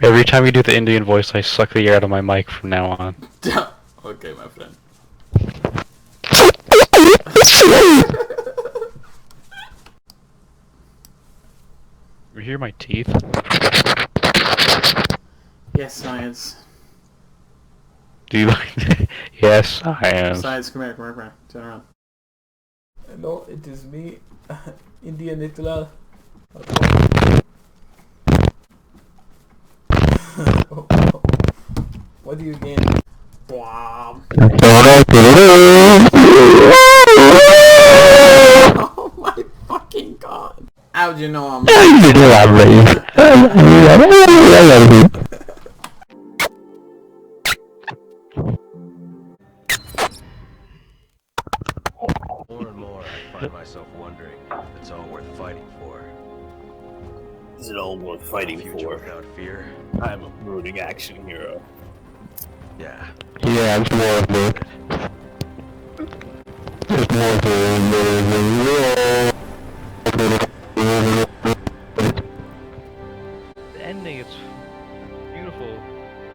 Every time you do the Indian voice, I suck the air out of my mic from now on. Okay, my friend. You hear my teeth? Yes, science. Do you like? Yes, I am. Science, come here, turn around. No, it is me, Indian Nikolal. What do you gain? Wow. Oh my fucking god. How'd you know I'm More and more, I find myself wondering if it's all worth fighting for. Is it all worth fighting Future for? without fear? I'm a brooding action hero. Yeah. Yeah, I'm more of it.